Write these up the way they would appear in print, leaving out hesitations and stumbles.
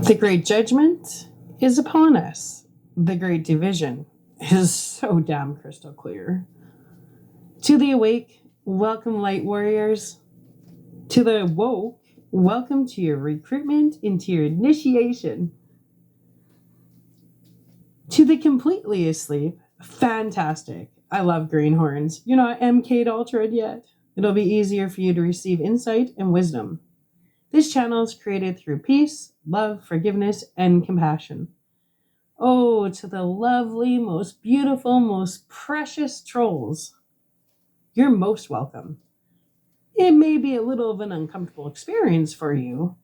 The great judgment is upon us. The great division is so damn crystal clear. To the awake, welcome light warriors. To the woke, welcome to your recruitment into your initiation. To the completely asleep, fantastic. I love greenhorns. You're not MK'd Ultra'd yet. It'll be easier for you to receive insight and wisdom. This channel is created through peace, love, forgiveness, and compassion. Oh, to the lovely, most beautiful, most precious trolls. You're most welcome. It may be a little of an uncomfortable experience for you,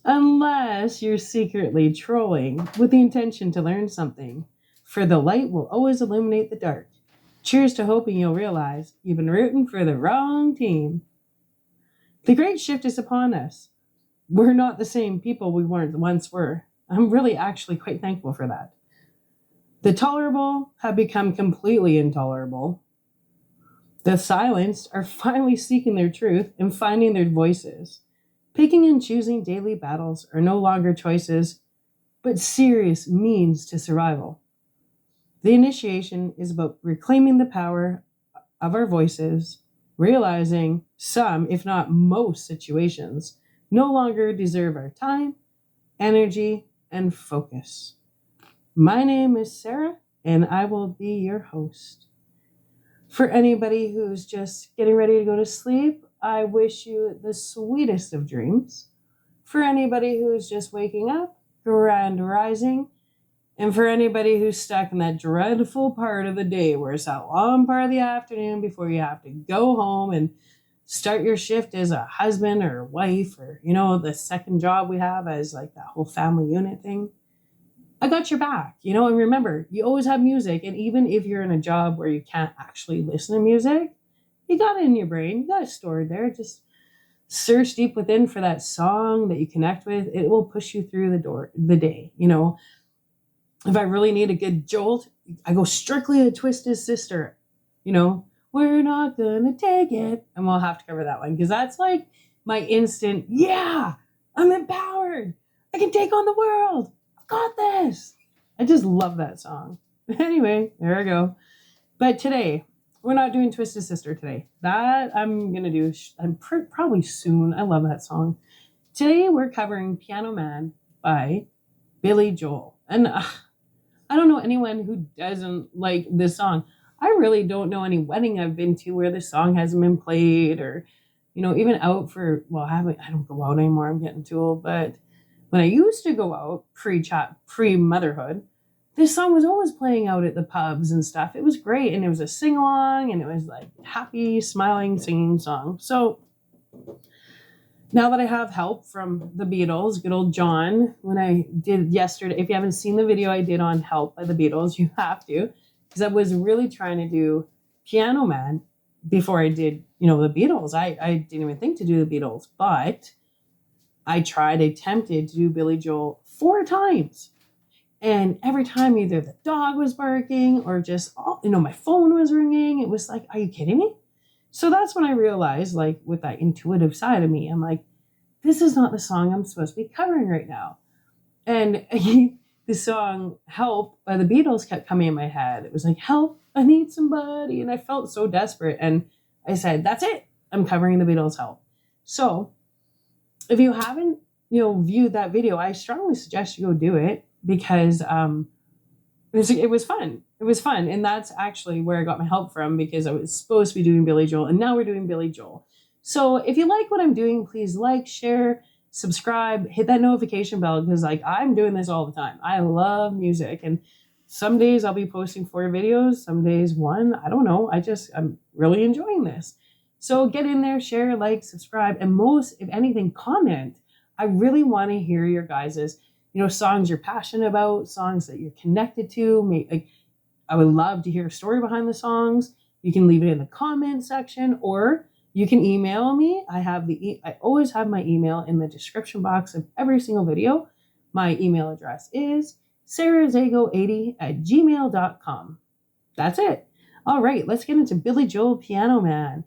unless you're secretly trolling with the intention to learn something, for the light will always illuminate the dark. Cheers to hoping you'll realize you've been rooting for the wrong team. The great shift is upon us. We're not the same people we once were. I'm really actually quite thankful for that. The tolerable have become completely intolerable. The silenced are finally seeking their truth and finding their voices. Picking and choosing daily battles are no longer choices, but serious means to survival. The initiation is about reclaiming the power of our voices, realizing some, if not most situations, no longer deserve our time, energy, and focus. My name is Sarah, and I will be your host. For anybody who's just getting ready to go to sleep, I wish you the sweetest of dreams. For anybody who's just waking up, grand rising. And for anybody who's stuck in that dreadful part of the day where it's that long part of the afternoon before you have to go home and start your shift as a husband or wife, or, the second job we have as like that whole family unit thing. I got your back, and remember, you always have music. And even if you're in a job where you can't actually listen to music, you got it in your brain, you got it stored there. Just search deep within for that song that you connect with. It will push you through the day. If I really need a good jolt, I go strictly to Twisted Sister, we're not gonna take it. And we'll have to cover that one because that's like my instant, yeah, I'm empowered. I can take on the world. I've got this. I just love that song. Anyway, there we go. But today, we're not doing Twisted Sister today. That I'm going to do, probably soon. I love that song. Today, we're covering Piano Man by Billy Joel. And I don't know anyone who doesn't like this song. I really don't know any wedding I've been to where this song hasn't been played, or, even out for, I don't go out anymore. I'm getting too old. But when I used to go out pre-motherhood, this song was always playing out at the pubs and stuff. It was great. And it was a sing-along, and it was like happy, smiling, singing song. So now that I have help from the Beatles, good old John, when I did yesterday, if you haven't seen the video I did on Help by the Beatles, you have to, because I was really trying to do Piano Man before I did, the Beatles. I didn't even think to do the Beatles, but I attempted to do Billy Joel 4 times. And every time either the dog was barking or just, my phone was ringing. It was like, are you kidding me? So that's when I realized, like, with that intuitive side of me, I'm like, this is not the song I'm supposed to be covering right now. And the song Help by the Beatles kept coming in my head. It was like, help, I need somebody. And I felt so desperate. And I said, that's it. I'm covering the Beatles' Help. So if you haven't, viewed that video, I strongly suggest you go do it, because it was fun. It was fun. And that's actually where I got my help from, because I was supposed to be doing Billy Joel, and now we're doing Billy Joel. So if you like what I'm doing, please like, share, subscribe, hit that notification bell, because I'm doing this all the time. I love music, and some days I'll be posting 4 videos, some days 1. I don't know. I'm really enjoying this. So get in there, share, like, subscribe, and if anything, comment. I really want to hear your guys's, songs you're passionate about, songs that you're connected to. I would love to hear a story behind the songs. You can leave it in the comment section, or you can email me. I always have my email in the description box of every single video. My email address is sarahzago80@gmail.com. That's it. All right, let's get into Billy Joel Piano Man.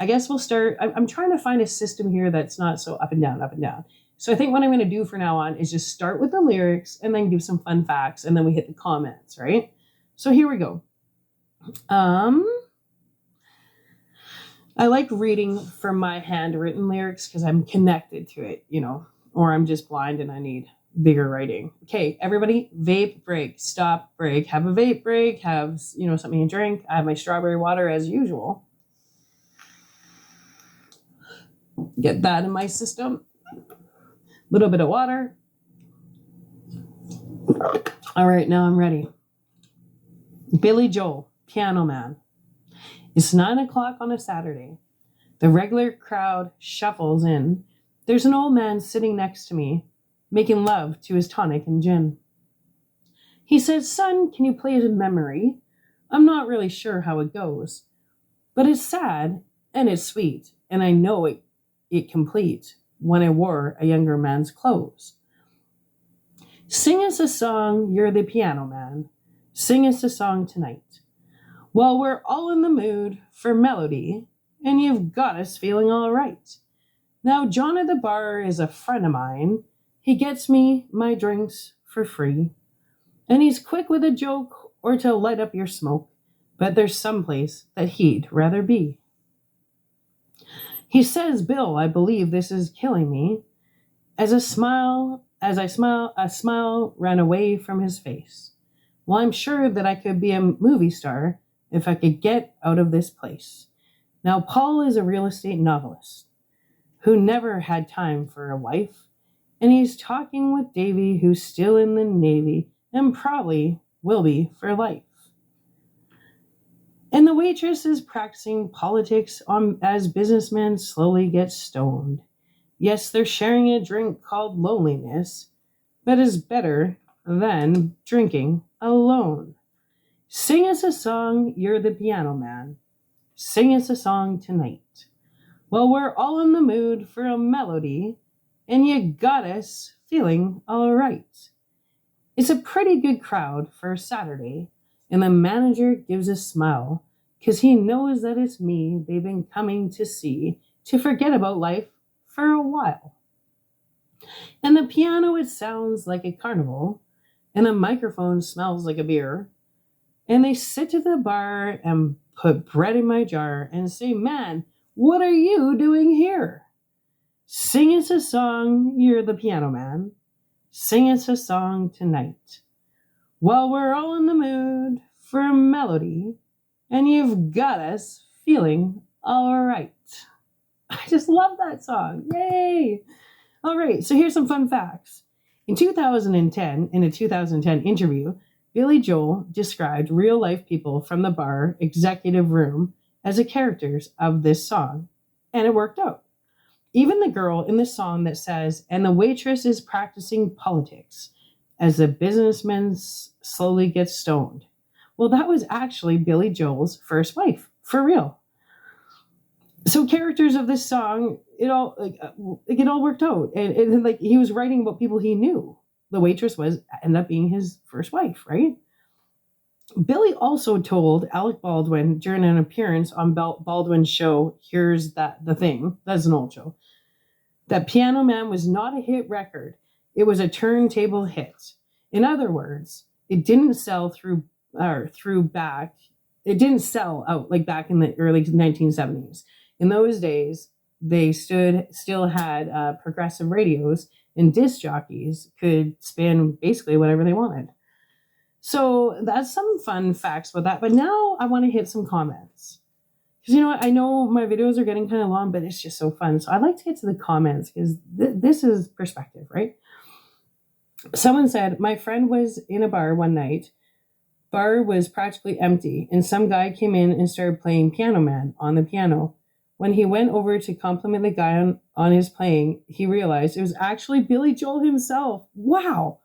I guess we'll start. I'm trying to find a system here that's not so up and down, up and down. So I think what I'm going to do for now on is just start with the lyrics and then give some fun facts, and then we hit the comments, right? So here we go. I like reading from my handwritten lyrics because I'm connected to it, or I'm just blind and I need bigger writing. Okay, everybody, vape break, stop break, have a vape break, have, something to drink. I have my strawberry water as usual. Get that in my system. Little bit of water. All right, now I'm ready. Billy Joel, Piano Man. It's 9:00 on a Saturday. The regular crowd shuffles in. There's an old man sitting next to me, making love to his tonic and gin. He says, "Son, can you play a memory? I'm not really sure how it goes, but it's sad and it's sweet, and I know it complete when I wore a younger man's clothes. Sing us a song, you're the piano man. Sing us a song tonight. Well, we're all in the mood for melody, and you've got us feeling all right. Now, John at the bar is a friend of mine. He gets me my drinks for free, and he's quick with a joke or to light up your smoke, but there's someplace that he'd rather be. He says, Bill, I believe this is killing me. As I smile, a smile ran away from his face. Well, I'm sure that I could be a movie star if I could get out of this place. Now, Paul is a real estate novelist who never had time for a wife, and he's talking with Davy, who's still in the Navy and probably will be for life. And the waitress is practicing politics as businessmen slowly get stoned. Yes, they're sharing a drink called loneliness, but is better than drinking alone. Sing us a song, you're the piano man. Sing us a song tonight. Well, we're all in the mood for a melody, and you got us feeling all right. It's a pretty good crowd for a Saturday, and the manager gives a smile, 'cause he knows that it's me they've been coming to see, to forget about life for a while. And the piano, it sounds like a carnival, and the microphone smells like a beer, and they sit at the bar and put bread in my jar and say, man, what are you doing here? Sing us a song, you're the piano man. Sing us a song tonight. Well, we're all in the mood for a melody, and you've got us feeling all right. I just love that song. Yay! All right, so here's some fun facts. In 2010, in a 2010 interview, Billy Joel described real-life people from the bar executive room as the characters of this song, and it worked out. Even the girl in the song that says, and the waitress is practicing politics as the businessman slowly gets stoned. Well, that was actually Billy Joel's first wife, for real. So characters of this song, it all worked out. And like he was writing about people he knew. The waitress ended up being his first wife, right? Billy also told Alec Baldwin during an appearance on Baldwin's show, Here's the Thing, that's an old show, that Piano Man was not a hit record. It was a turntable hit. In other words, it didn't sell it didn't sell out like back in the early 1970s. In those days, they still had progressive radios, and disc jockeys could spin basically whatever they wanted. So that's some fun facts about that. But now I want to hit some comments. Because you know what? I know my videos are getting kind of long, but it's just so fun. So I'd like to get to the comments because this is perspective, right? Someone said, my friend was in a bar one night. Bar was practically empty, and some guy came in and started playing Piano Man on the piano. When he went over to compliment the guy on his playing, he realized it was actually Billy Joel himself. Wow.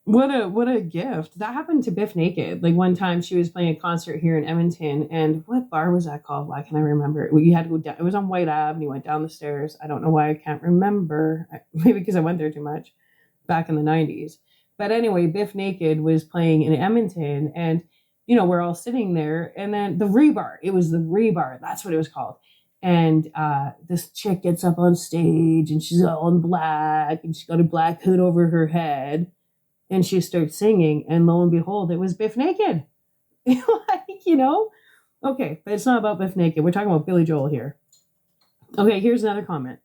What a gift. That happened to Biff Naked. Like one time she was playing a concert here in Edmonton, and what bar was that called? Why can't I remember? You had to go down. It was on White Ave, and you went down the stairs. I don't know why I can't remember. Maybe because I went there too much back in the 90s. But anyway, Biff Naked was playing in Edmonton, and we're all sitting there, and then the rebar. It was the rebar. That's what it was called. And this chick gets up on stage and she's all in black and she's got a black hood over her head and she starts singing. And lo and behold, it was Biff Naked. Like, Okay, but it's not about Biff Naked. We're talking about Billy Joel here. Okay, here's another comment.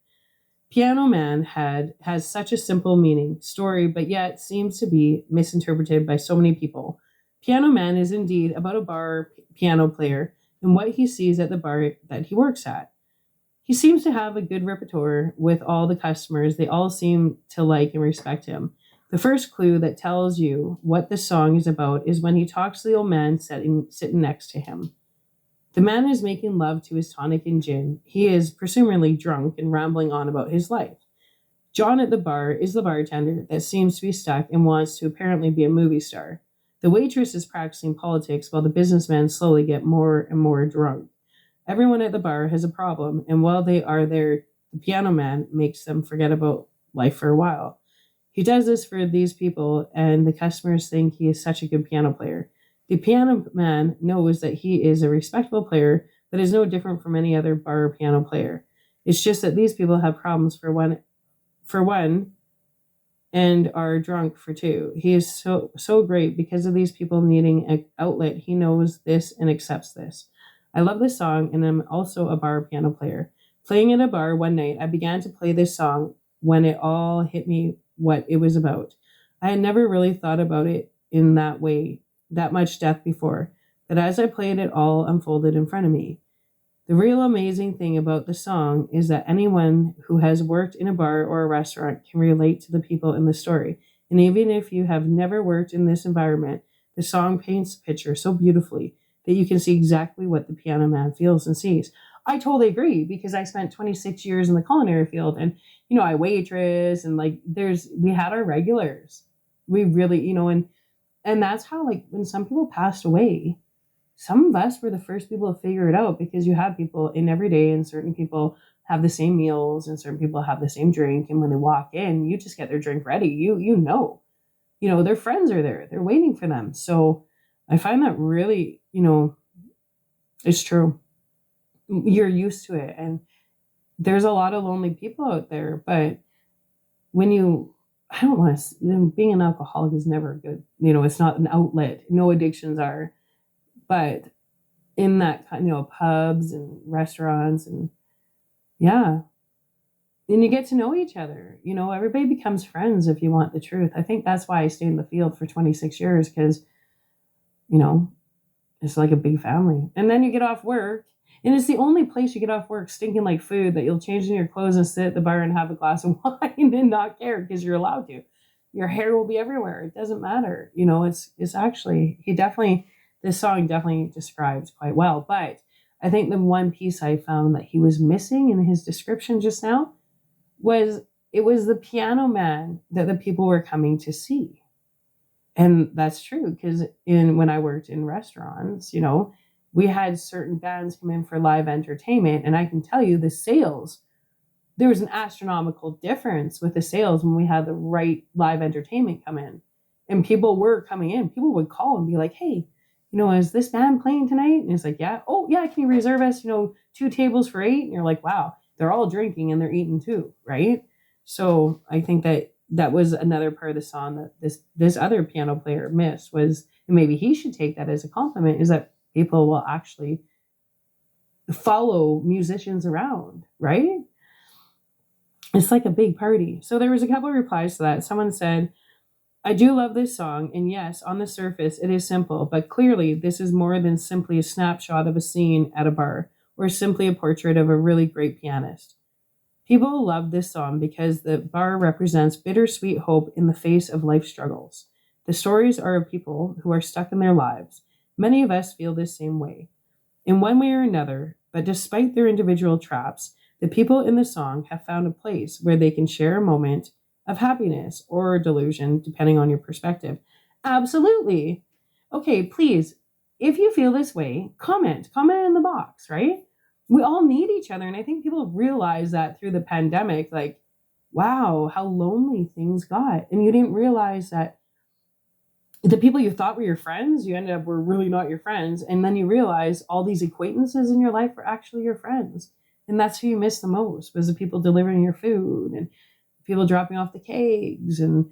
Piano Man has such a simple meaning, story, but yet seems to be misinterpreted by so many people. Piano Man is indeed about a bar piano player and what he sees at the bar that he works at. He seems to have a good repertoire with all the customers. They all seem to like and respect him. The first clue that tells you what the song is about is when he talks to the old man sitting next to him. The man is making love to his tonic and gin. He is presumably drunk and rambling on about his life. John at the bar is the bartender that seems to be stuck and wants to apparently be a movie star. The waitress is practicing politics while the businessmen slowly get more and more drunk. Everyone at the bar has a problem, and while they are there, the piano man makes them forget about life for a while. He does this for these people, and the customers think he is such a good piano player. The piano man knows that he is a respectable player, but is no different from any other bar piano player. It's just that these people have problems for one, and are drunk for two. He is so great because of these people needing an outlet. He knows this and accepts this. I love this song, and I'm also a bar piano player. Playing at a bar one night, I began to play this song when it all hit me what it was about. I had never really thought about it in that way, that much death before, but as I played, it all unfolded in front of me. The real amazing thing about the song is that anyone who has worked in a bar or a restaurant can relate to the people in the story. And even if you have never worked in this environment, the song paints a picture so beautifully that you can see exactly what the piano man feels and sees. I totally agree because I spent 26 years in the culinary field and, I waitress and we had our regulars. We really, and that's how when some people passed away, some of us were the first people to figure it out because you have people in every day and certain people have the same meals and certain people have the same drink. And when they walk in, you just get their drink ready. Their friends are there. They're waiting for them. So I find that really, it's true. You're used to it. And there's a lot of lonely people out there. But I don't want to, being an alcoholic is never good. It's not an outlet. No addictions are. But in that, pubs and restaurants and yeah. And you get to know each other. Everybody becomes friends if you want the truth. I think that's why I stayed in the field for 26 years because, it's like a big family. And then you get off work and it's the only place you get off work stinking like food that you'll change in your clothes and sit at the bar and have a glass of wine and not care because you're allowed to. Your hair will be everywhere. It doesn't matter. It's actually, this song definitely describes quite well. But I think the one piece I found that he was missing in his description just now was the piano man that the people were coming to see. And that's true because when I worked in restaurants, we had certain bands come in for live entertainment. And I can tell you the sales, there was an astronomical difference with the sales when we had the right live entertainment come in. And people were coming in. People would call and be like, hey, is this band playing tonight? And it's like, yeah. Oh, yeah, can you reserve us, 2 tables for 8? And you're like, wow, they're all drinking and they're eating too, right? So I think that was another part of the song that this other piano player missed was, and maybe he should take that as a compliment, is that people will actually follow musicians around, right? It's like a big party. So there was a couple of replies to that. Someone said, I do love this song, and yes, on the surface, it is simple, but clearly this is more than simply a snapshot of a scene at a bar, or simply a portrait of a really great pianist. People love this song because the bar represents bittersweet hope in the face of life struggles. The stories are of people who are stuck in their lives. Many of us feel this same way, in one way or another, but despite their individual traps, the people in the song have found a place where they can share a moment of happiness or delusion, depending on your perspective. Absolutely. Okay, please, if you feel this way, comment in the box, right? We all need each other. And I think people realize that through the pandemic, wow, how lonely things got. And you didn't realize that the people you thought were your friends, you ended up were really not your friends. And then you realize all these acquaintances in your life were actually your friends. And that's who you miss the most, was the people delivering your food and people dropping off the kegs. And,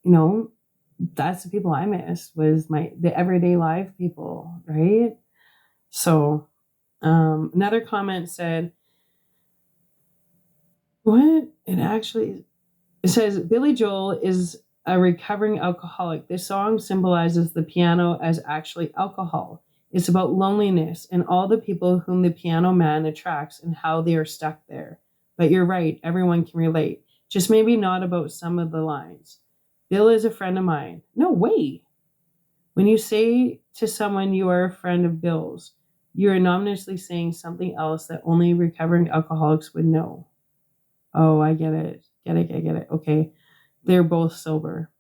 you know, that's the people I missed, was the everyday life people, right? So another comment said, what? It says, Billy Joel is a recovering alcoholic. This song symbolizes the piano as actually alcohol. It's about loneliness and all the people whom the piano man attracts and how they are stuck there. But you're right, everyone can relate. Just maybe not about some of the lines. Bill is a friend of mine. No way. When you say to someone you are a friend of Bill's, you're anonymously saying something else that only recovering alcoholics would know. Oh, I get it. I get it. Okay. They're both sober.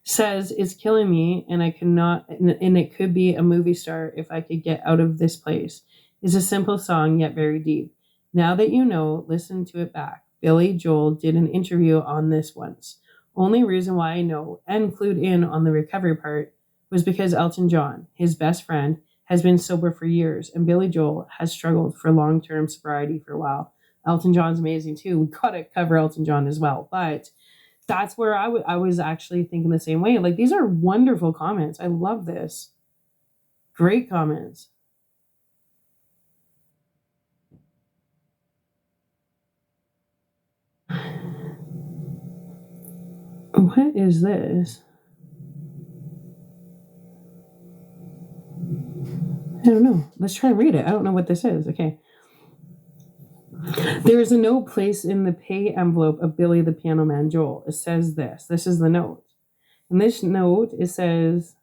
Says, it's killing me, and I cannot, and it could be a movie star if I could get out of this place. It's a simple song, yet very deep. Now that you know, listen to it back. Billy Joel did an interview on this once. Only reason why I know and clued in on the recovery part was because Elton John, his best friend, has been sober for years, and Billy Joel has struggled for long-term sobriety for a while. Elton John's amazing too. We gotta cover Elton John as well, but that's where I was actually thinking the same way. Like, these are wonderful comments. I love this. Great comments. What is this? I don't know. Let's try and read it. I don't know what this is. Okay. There is a note placed in the pay envelope of Billy the Piano Man Joel. It says this. This is the note. In this note, it says,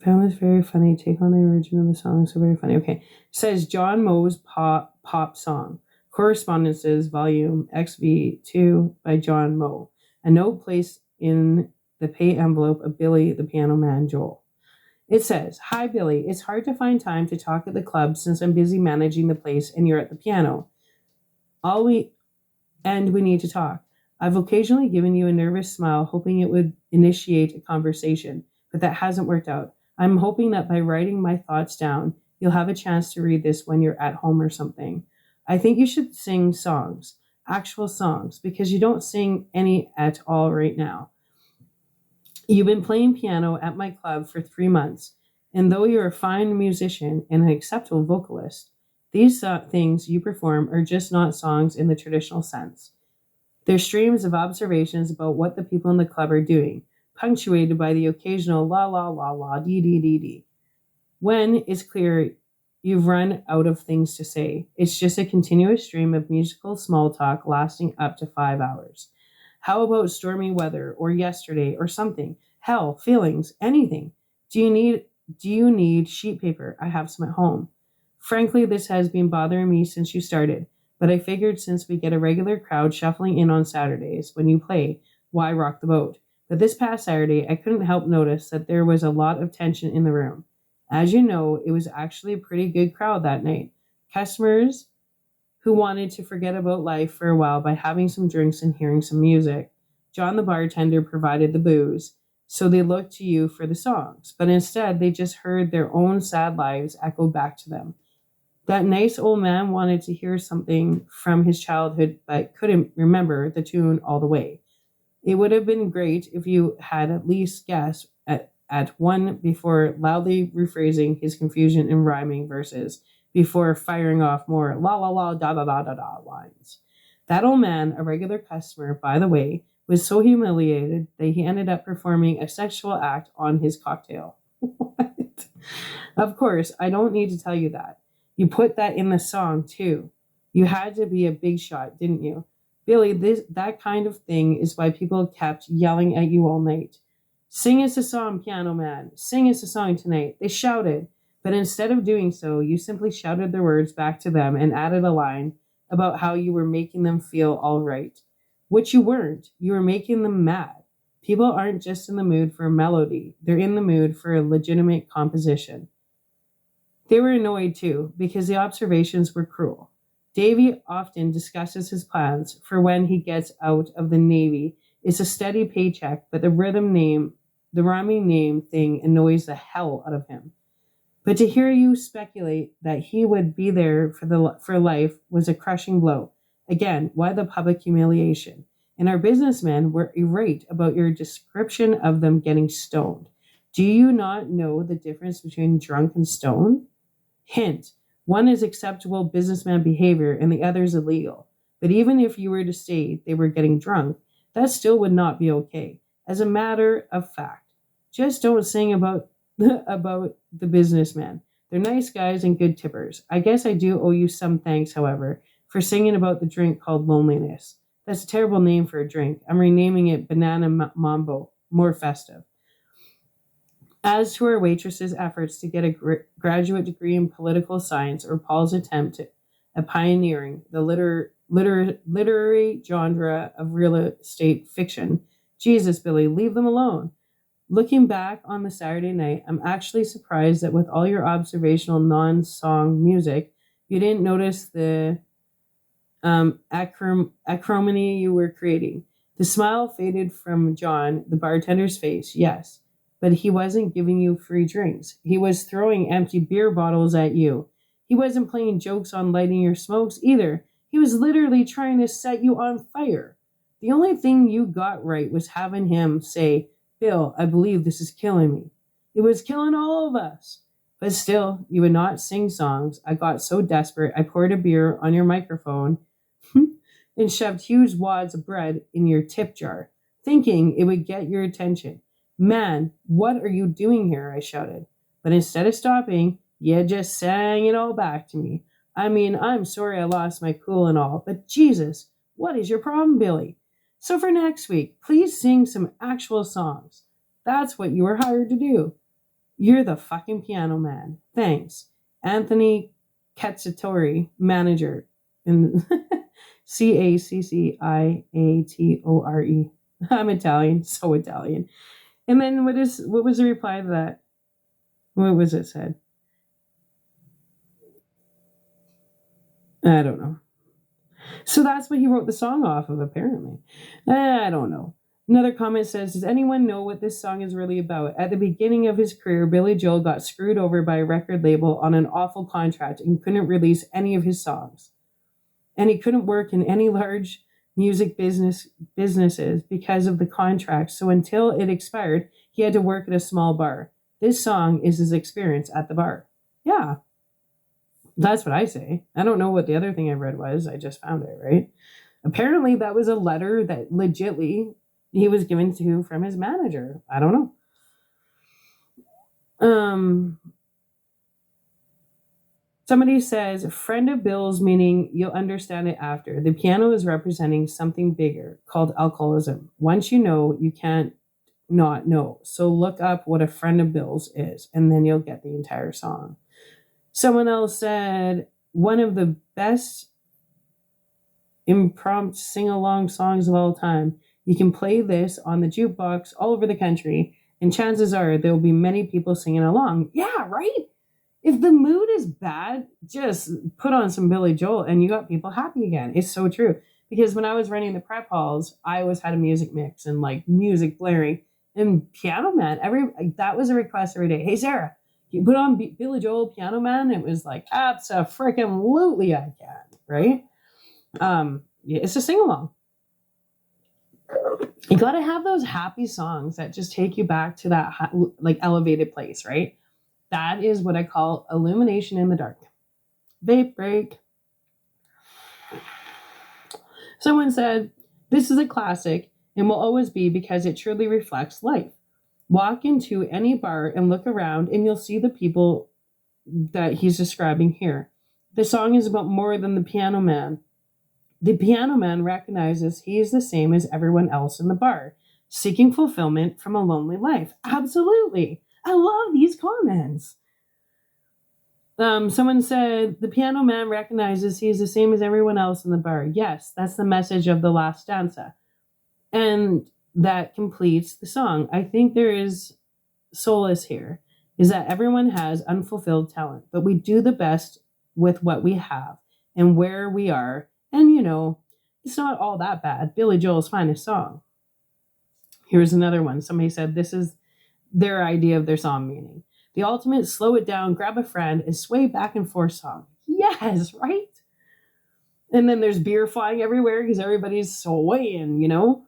found this very funny. Take on the origin of the song. So very funny. Okay. It says John Moe's pop song. Correspondences, volume XV2 by John Moe. A note placed in the pay envelope of Billy the Piano Man Joel. It says, hi, Billy. It's hard to find time to talk at the club since I'm busy managing the place and you're at the piano. We need to talk. I've occasionally given you a nervous smile, hoping it would initiate a conversation, but that hasn't worked out. I'm hoping that by writing my thoughts down, you'll have a chance to read this when you're at home or something. I think you should sing songs, actual songs, because you don't sing any at all right now. You've been playing piano at my club for 3 months, and though you're a fine musician and an acceptable vocalist, these things you perform are just not songs in the traditional sense. They're streams of observations about what the people in the club are doing, punctuated by the occasional la la la la dee dee dee dee. When it's clear you've run out of things to say, it's just a continuous stream of musical small talk lasting up to 5 hours. How about stormy weather or yesterday or something? Hell, feelings, anything. Do you need sheet paper? I have some at home. Frankly, this has been bothering me since you started, but I figured since we get a regular crowd shuffling in on Saturdays when you play, why rock the boat? But this past Saturday, I couldn't help notice that there was a lot of tension in the room. As you know, it was actually a pretty good crowd that night. Customers who wanted to forget about life for a while by having some drinks and hearing some music. John the bartender provided the booze, so they looked to you for the songs, but instead they just heard their own sad lives echo back to them. That nice old man wanted to hear something from his childhood, but couldn't remember the tune all the way. It would have been great if you had at least guessed at one before loudly rephrasing his confusion in rhyming verses, before firing off more la la la da da da da da lines. That old man, a regular customer, by the way, was so humiliated that he ended up performing a sexual act on his cocktail. What? Of course, I don't need to tell you that. You put that in the song, too. You had to be a big shot, didn't you? Billy, that kind of thing is why people kept yelling at you all night. Sing us a song, piano man. Sing us a song tonight. They shouted. But instead of doing so, you simply shouted their words back to them and added a line about how you were making them feel all right. Which you weren't. You were making them mad. People aren't just in the mood for a melody. They're in the mood for a legitimate composition. They were annoyed too, because the observations were cruel. Davy often discusses his plans for when he gets out of the Navy. It's a steady paycheck, but the rhyming name thing annoys the hell out of him. But to hear you speculate that he would be there for life was a crushing blow. Again, why the public humiliation? And our businessmen were irate about your description of them getting stoned. Do you not know the difference between drunk and stoned? Hint, one is acceptable businessman behavior and the other is illegal. But even if you were to say they were getting drunk, that still would not be okay. As a matter of fact, just don't sing about about the businessmen. They're nice guys and good tippers. I guess I do owe you some thanks, however, for singing about the drink called loneliness. That's a terrible name for a drink. I'm renaming it Banana Mambo, more festive. As to our waitress's efforts to get a graduate degree in political science or Paul's attempt at pioneering the literary genre of real estate fiction, Jesus, Billy, leave them alone. Looking back on the Saturday night, I'm actually surprised that with all your observational non-song music, you didn't notice the acrimony you were creating. The smile faded from John, the bartender's face, yes, but he wasn't giving you free drinks. He was throwing empty beer bottles at you. He wasn't playing jokes on lighting your smokes either. He was literally trying to set you on fire. The only thing you got right was having him say, Bill, I believe this is killing me. It was killing all of us. But still, you would not sing songs. I got so desperate, I poured a beer on your microphone and shoved huge wads of bread in your tip jar, thinking it would get your attention. Man, what are you doing here? I shouted. But instead of stopping, you just sang it all back to me. I mean, I'm sorry I lost my cool and all, but Jesus, what is your problem, Billy? So for next week, please sing some actual songs. That's what you were hired to do. You're the fucking piano man. Thanks. Anthony Cacciatore, manager. In Cacciatore. I'm Italian, so Italian. And then what was the reply to that? What was it said? I don't know. So that's what he wrote the song off of, apparently. I don't know. Another comment says, does anyone know what this song is really about? At the beginning of his career, Billy Joel got screwed over by a record label on an awful contract and couldn't release any of his songs. And he couldn't work in any large music businesses because of the contract. So until it expired, he had to work at a small bar. This song is his experience at the bar. Yeah, that's what I say. I don't know what the other thing I read was. I just found it, right? Apparently, that was a letter that legitly he was given to from his manager. I don't know. Somebody says, friend of Bill's, meaning you'll understand it after. The piano is representing something bigger called alcoholism. Once you know, you can't not know. So look up what a friend of Bill's is, and then you'll get the entire song. Someone else said, one of the best impromptu sing-along songs of all time. You can play this on the jukebox all over the country, and chances are there will be many people singing along. Yeah, right? If the mood is bad, just put on some Billy Joel and you got people happy again. It's so true. Because when I was running the prep halls, I always had a music mix and like music blaring. And Piano Man, that was a request every day. Hey, Sarah, you put on Billy Joel Piano Man. It was like, abso-freaking-lutely I can, right? Yeah, it's a sing-along. You got to have those happy songs that just take you back to that like elevated place, right? That is what I call illumination in the dark. Vape break. Someone said, this is a classic and will always be because it truly reflects life. Walk into any bar and look around and you'll see the people that he's describing here. The song is about more than the piano man. The piano man recognizes he is the same as everyone else in the bar, seeking fulfillment from a lonely life. Absolutely. I love these comments. Someone said, the piano man recognizes he is the same as everyone else in the bar. Yes, that's the message of the last stanza. And that completes the song. I think there is solace here, is that everyone has unfulfilled talent, but we do the best with what we have and where we are. And, you know, it's not all that bad. Billy Joel's finest song. Here's another one. Somebody said this is their idea of their song meaning. The ultimate slow it down, grab a friend, and sway back and forth song. Yes, right? And then there's beer flying everywhere because everybody's swaying, you know?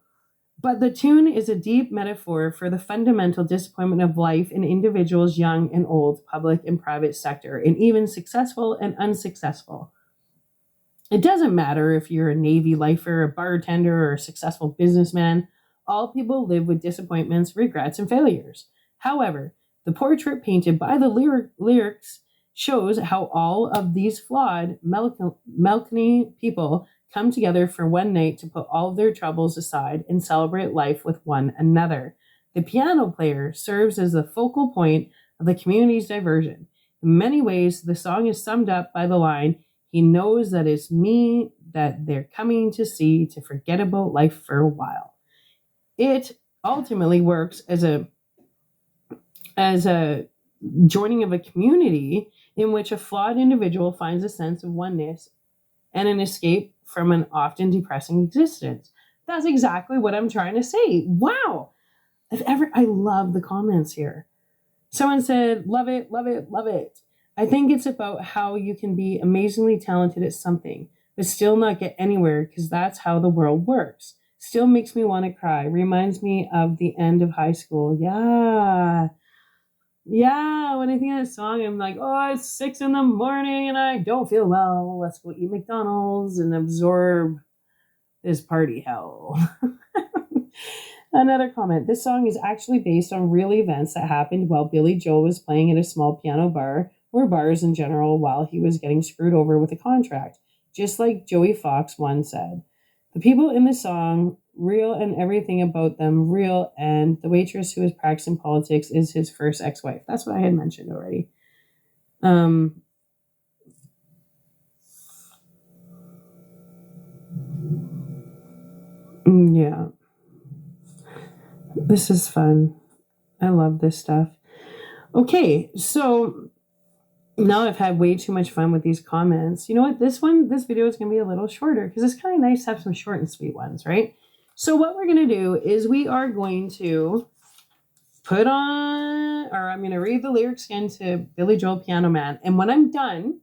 But the tune is a deep metaphor for the fundamental disappointment of life in individuals, young and old, public and private sector, and even successful and unsuccessful. It doesn't matter if you're a Navy lifer, a bartender, or a successful businessman. All people live with disappointments, regrets, and failures. However, the portrait painted by the lyrics shows how all of these flawed, melancholy people come together for one night to put all of their troubles aside and celebrate life with one another. The piano player serves as the focal point of the community's diversion. In many ways, the song is summed up by the line, "He knows that it's me that they're coming to see to forget about life for a while." It ultimately works as a joining of a community in which a flawed individual finds a sense of oneness and an escape from an often depressing existence. That's exactly what I'm trying to say. Wow. I love the comments here. Someone said, love it, love it, love it. I think it's about how you can be amazingly talented at something, but still not get anywhere because that's how the world works. Still makes me want to cry. Reminds me of the end of high school. Yeah. Yeah, when I think of that song, I'm like, oh, it's 6 a.m. and I don't feel well. Let's go eat McDonald's and absorb this party hell. Another comment. This song is actually based on real events that happened while Billy Joel was playing at a small piano bar, or bars in general, while he was getting screwed over with a contract, just like Joey Fox once said. The people in the song, real, and everything about them real, and the waitress who is practicing politics is his first ex-wife. That's what I had mentioned already. Yeah. This is fun. I love this stuff. Okay, so now I've had way too much fun with these comments. You know what? This video is going to be a little shorter because it's kind of nice to have some short and sweet ones, right? So what we're going to do is we are going to I'm going to read the lyrics again to Billy Joel Piano Man. And when I'm done,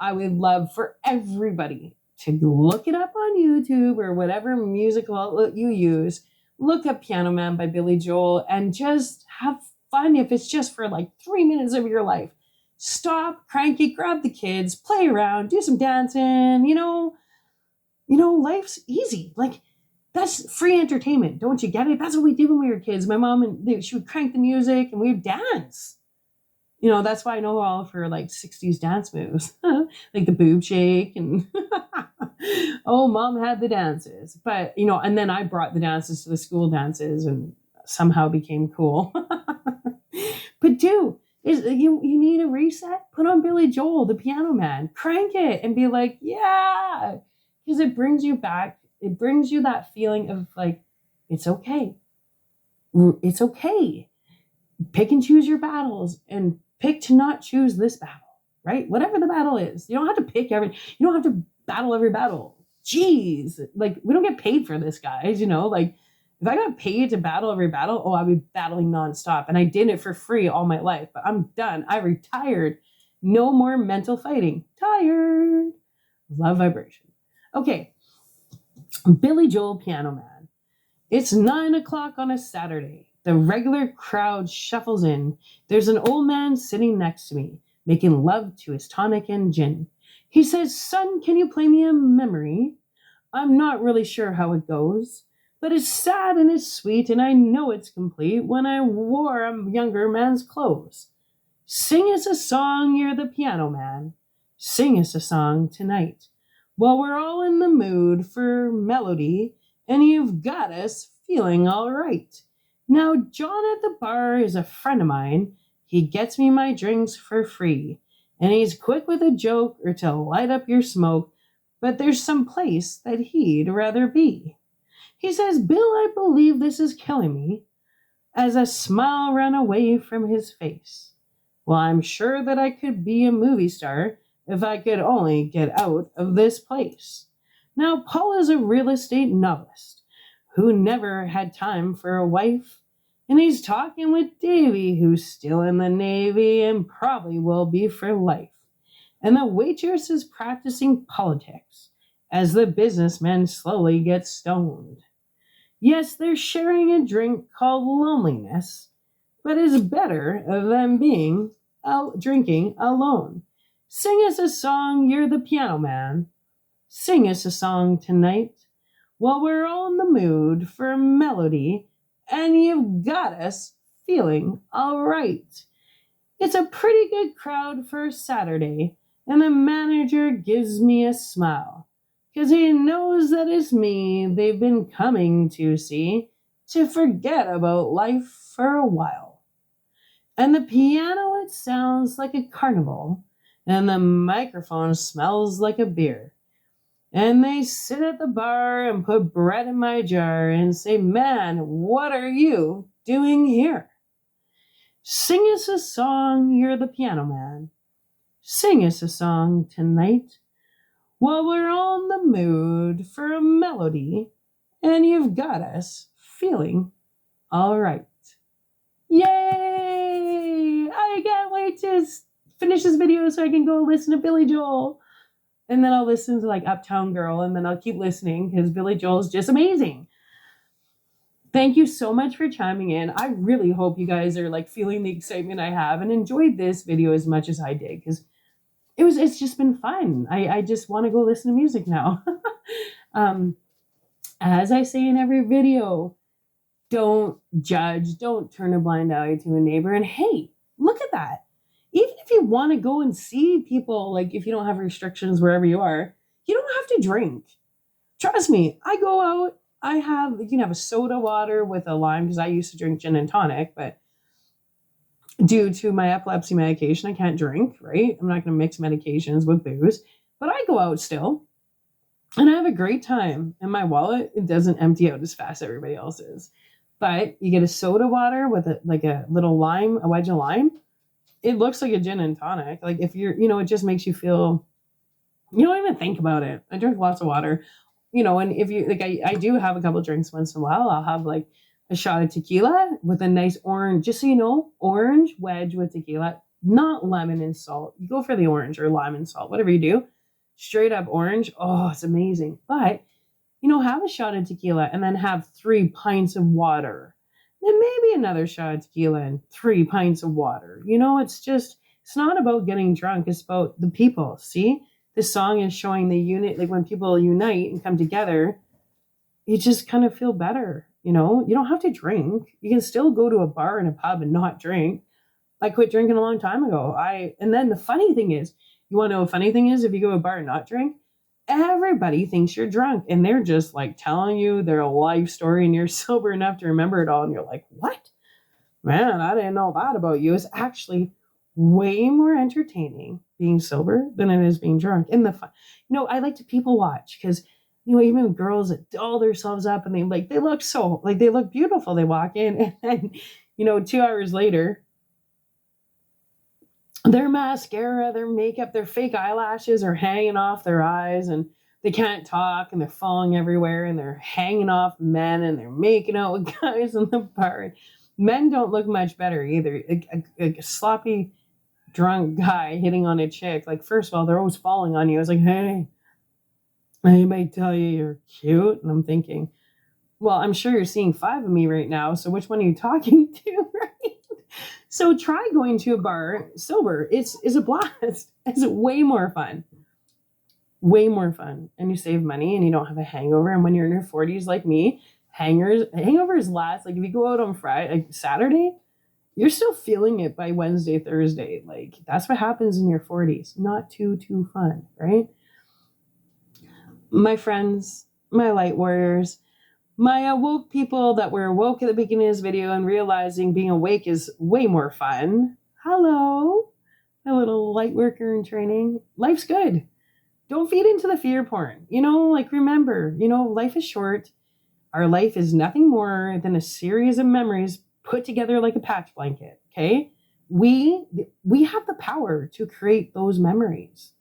I would love for everybody to look it up on YouTube or whatever musical outlet you use. Look up Piano Man by Billy Joel and just have fun if it's just for like 3 minutes of your life. Stop, crank it, grab the kids, play around, do some dancing, life's easy. Like, that's free entertainment. Don't you get it? That's what we did when we were kids. My mom, she would crank the music and we would dance. That's why I know all of her like 60s dance moves, like the boob shake and oh, mom had the dances. But, and then I brought the dances to the school dances and somehow became cool. But you need a reset? Put on Billy Joel, the Piano Man, crank it and be like, yeah, because it brings you back. It brings you that feeling of like, it's okay. It's okay. Pick and choose your battles and pick to not choose this battle, right? Whatever the battle is. You don't have to you don't have to battle every battle. Jeez. Like, we don't get paid for this, guys, like, if I got paid to battle every battle, I'd be battling nonstop. And I did it for free all my life, but I'm done. I retired. No more mental fighting. Tired. Love vibration. Okay. Billy Joel Piano Man. It's 9 o'clock on a Saturday. The regular crowd shuffles in. There's an old man sitting next to me, making love to his tonic and gin. He says, son, can you play me a memory? I'm not really sure how it goes, but it's sad and it's sweet, and I know it's complete when I wore a younger man's clothes. Sing us a song, you're the piano man. Sing us a song tonight. Well, we're all in the mood for melody, and you've got us feeling all right. Now, John at the bar is a friend of mine. He gets me my drinks for free, and he's quick with a joke or to light up your smoke, but there's some place that he'd rather be. He says, Bill, I believe this is killing me, as a smile ran away from his face. Well, I'm sure that I could be a movie star if I could only get out of this place. Now, Paul is a real estate novelist who never had time for a wife, And he's talking with Davy, who's still in the Navy and probably will be for life. And the waitress is practicing politics as the businessman slowly gets stoned. Yes, they're sharing a drink called loneliness, but it's better than being drinking alone. Sing us a song, you're the piano man. Sing us a song tonight while we're all in the mood for melody and you've got us feeling all right. It's a pretty good crowd for a Saturday, and the manager gives me a smile, 'cause he knows that it's me they've been coming to see to forget about life for a while. And the piano, it sounds like a carnival, and the microphone smells like a beer. And they sit at the bar and put bread in my jar and say, man, what are you doing here? Sing us a song, you're the piano man. Sing us a song tonight while we're on the mood for a melody and you've got us feeling all right. Yay! I can't wait to finish this video so I can go listen to Billy Joel. And then I'll listen to like Uptown Girl, and then I'll keep listening because Billy Joel is just amazing. Thank you so much for chiming in. I really hope you guys are like feeling the excitement I have and enjoyed this video as much as I did, because it's just been fun. I just want to go listen to music now. As I say in every video, don't judge, don't turn a blind eye to a neighbor. And hey, look at that. Even if you want to go and see people, like if you don't have restrictions wherever you are, you don't have to drink. Trust me, I go out, you can have a soda water with a lime, because I used to drink gin and tonic, but due to my epilepsy medication, I can't drink, right? I'm not going to mix medications with booze, but I go out still and I have a great time. And my wallet, it doesn't empty out as fast as everybody else's. But you get a soda water with a little lime, a wedge of lime. It looks like a gin and tonic. Like if you're, it just makes you feel, you don't even think about it. I drink lots of water, and if you, like, I do have a couple drinks once in a while. I'll have like a shot of tequila with a nice orange, just so you know, orange wedge with tequila, not lemon and salt. You go for the orange or lime and salt, whatever you do. Straight up orange. Oh, it's amazing. But, have a shot of tequila and then have 3 pints of water. Then maybe another shot of tequila and 3 pints of water. It's not about getting drunk. It's about the people. See, this song is showing the unit, like when people unite and come together, you just kind of feel better. You don't have to drink. You can still go to a bar and a pub and not drink. I quit drinking a long time ago. And then the funny thing is, you want to know what funny thing is? If you go to a bar and not drink, everybody thinks you're drunk, and they're just like telling you their life story, and you're sober enough to remember it all. And you're like, what? Man, I didn't know that about you. It's actually way more entertaining being sober than it is being drunk. And the fun, I like to people watch, because, even girls that doll themselves up and they look beautiful. They walk in and then, 2 hours later, their mascara, their makeup, their fake eyelashes are hanging off their eyes, and they can't talk, and they're falling everywhere, and they're hanging off men, and they're making out with guys in the bar. Men don't look much better either. A sloppy, drunk guy hitting on a chick, like, first of all, they're always falling on you. It's like, hey, anybody tell you you're cute? And I'm thinking, well, I'm sure you're seeing 5 of me right now, so which one are you talking to, right? So try going to a bar sober. It's a blast. It's way more fun. Way more fun. And you save money and you don't have a hangover. And when you're in your 40s like me, hangovers last. Like if you go out on Friday, like Saturday, you're still feeling it by Wednesday, Thursday. Like that's what happens in your 40s. Not too fun, right? My friends, my light warriors, my awoke people that were awoke at the beginning of this video and realizing being awake is way more fun. Hello, my little light worker in training. Life's good. Don't feed into the fear porn. Remember, life is short. Our life is nothing more than a series of memories put together like a patch blanket, okay? We have the power to create those memories.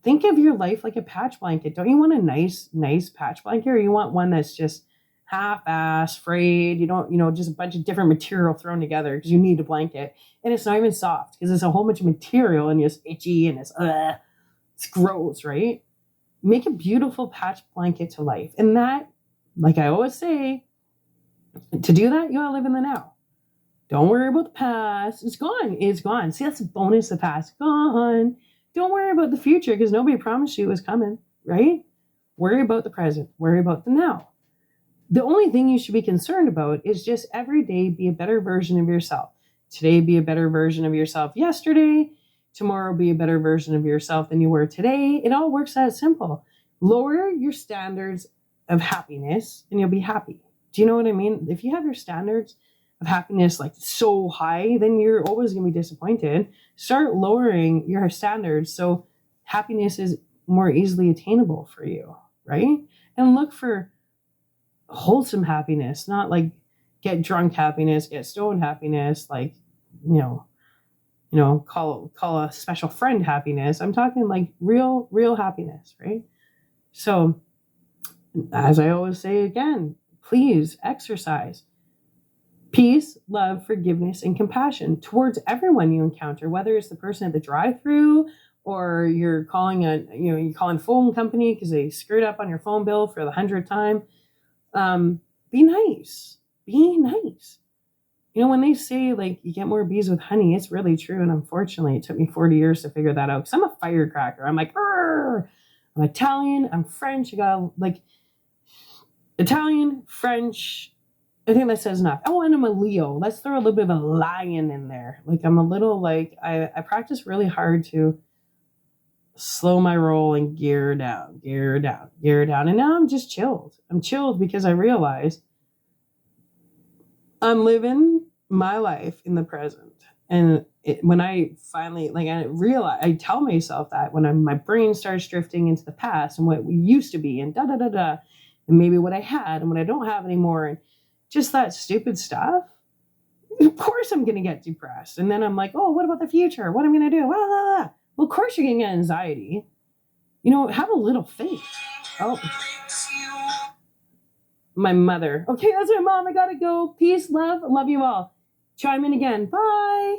Think of your life like a patch blanket. Don't you want a nice patch blanket, or you want one that's just half-ass, frayed. You don't, just a bunch of different material thrown together because you need a blanket. And it's not even soft because it's a whole bunch of material and it's itchy and it's gross, right? Make a beautiful patch blanket to life. And that, like I always say, to do that, you gotta live in the now. Don't worry about the past. It's gone. It's gone. See, that's the bonus of the past. Gone. Don't worry about the future because nobody promised you it was coming, right? Worry about the present. Worry about the now. The only thing you should be concerned about is just every day be a better version of yourself. Today, be a better version of yourself yesterday. Tomorrow, be a better version of yourself than you were today. It all works that simple. Lower your standards of happiness and you'll be happy. Do you know what I mean? If you have your standards of happiness like so high, then you're always going to be disappointed. Start lowering your standards so happiness is more easily attainable for you, right? And look for wholesome happiness, not like get drunk happiness, get stoned happiness, like, call a special friend happiness. I'm talking like real happiness, right? So as I always say again, please exercise peace, love, forgiveness, and compassion towards everyone you encounter, whether it's the person at the drive-through or you're calling phone company because they screwed up on your phone bill for the 100th time. Be nice. Be nice. When they say like you get more bees with honey, it's really true. And unfortunately, it took me 40 years to figure that out because I'm a firecracker. I'm like, I'm Italian, I'm French. I got like Italian, French. I think that says enough. Oh, and I'm a Leo. Let's throw a little bit of a lion in there. Like I'm a little like, I practice really hard to slow my roll and gear down. And now I'm just chilled. I'm chilled because I realize I'm living my life in the present. And when I finally, I tell myself that when my brain starts drifting into the past and what we used to be and and maybe what I had and what I don't have anymore and just that stupid stuff, of course I'm going to get depressed. And then I'm like, oh, what about the future? What am I going to do? Well, of course you're going to get anxiety. Have a little faith. Oh, my mother. Okay, that's my mom. I got to go. Peace, love. Love you all. Chime in again. Bye.